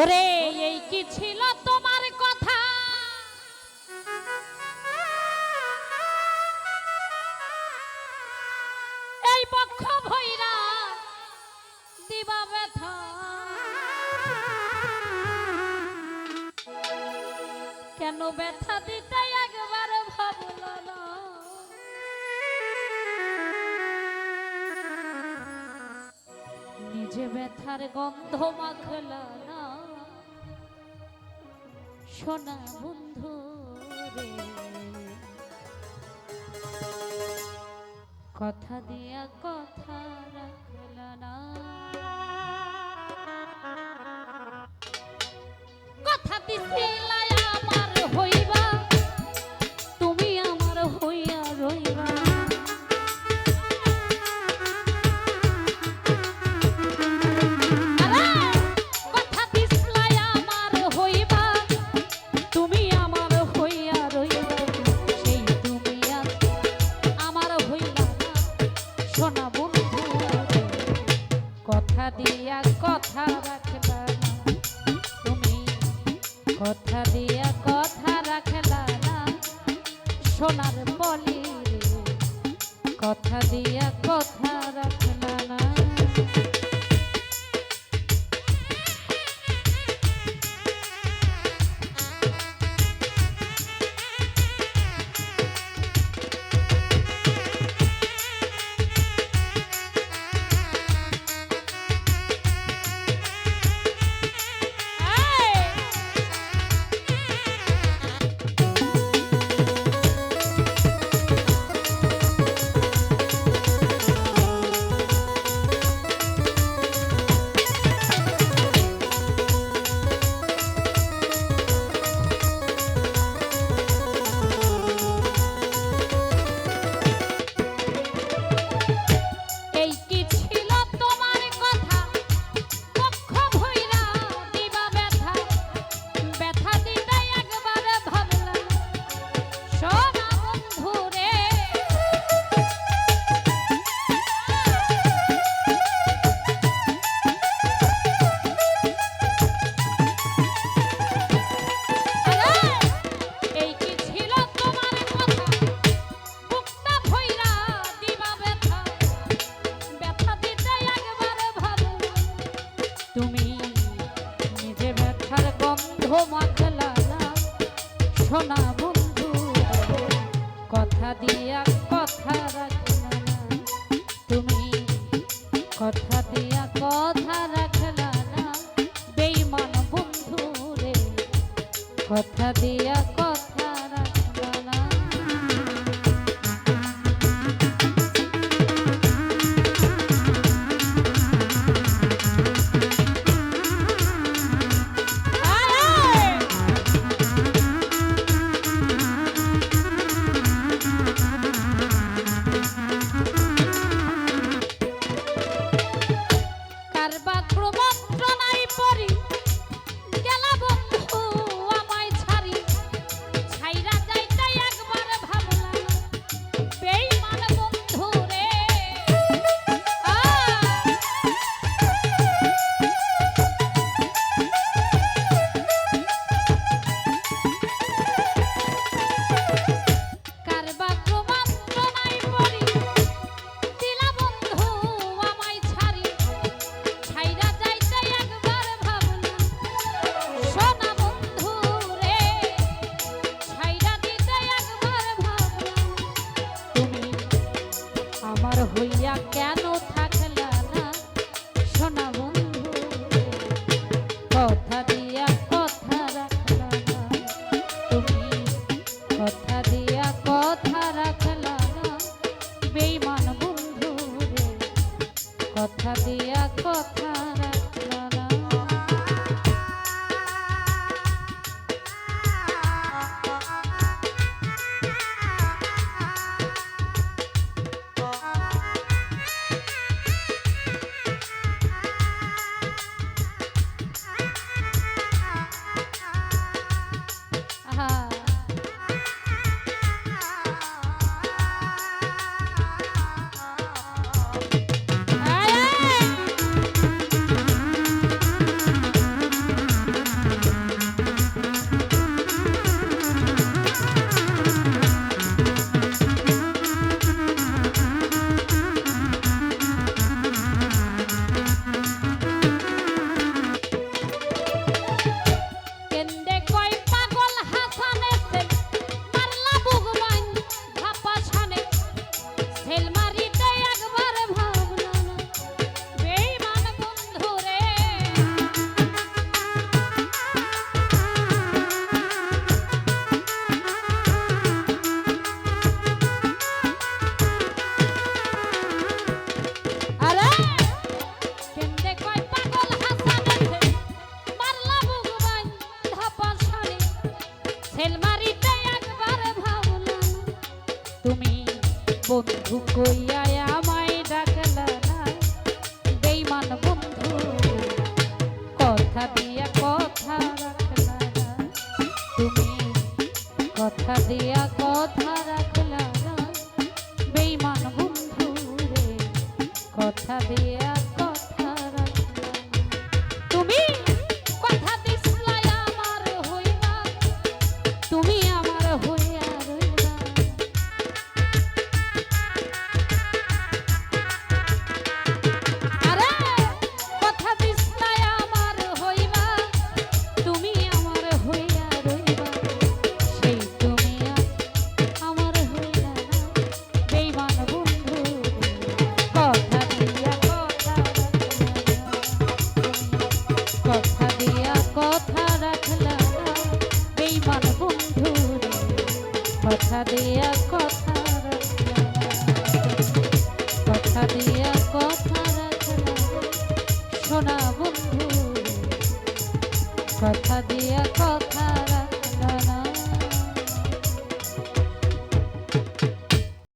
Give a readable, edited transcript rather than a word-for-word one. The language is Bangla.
ওরে এই কি ছিল তোমার কথা, এই পক্ষ ভৈরা দিবা ব্যথা, কেন ব্যথা দিতে একবার ভাবল না, নিজে ব্যথার গন্ধ মাখল না, সোনা বন্ধু রে, কথা দিয়া কথা রাখল না, কথা দিছিলা আমার হইবা, তুমি আমার হইয়া রইবা, কথা দিছিলা আমার হইবা, তুমি আমার হইয়া রইবা, সেই তুমি আজ আমার হইলা না, সোনা বন্ধু রে, কথা দিয়া কথা রাখলা না, তুমি কথা দিয়া কথা রাখলা না, সোনার বলি রে, কথা দিয়া কথা রাখলা না। মাখলা না, সোনা বন্ধু কথা দিয়া কথা রাখলা না, তুমি কথা দিয়া কথা রাখলা না, বেঈমান বন্ধু রে, কথা দিয়া কথা রাখলা না। হইয়া কেন থাকলা না, সোনা বন্ধু কথা দিয়া কথা রাখলা না, তুমি কথা দিয়া কথা রাখলা না, বেঈমান বন্ধু রে, কথা দিয়া কথা রাখলা না। কথা দিয়া কথা রাখলা কথা দিয়া কথা রাখলা সোনা বন্ধু কথা দিয়া কথা রাখলা না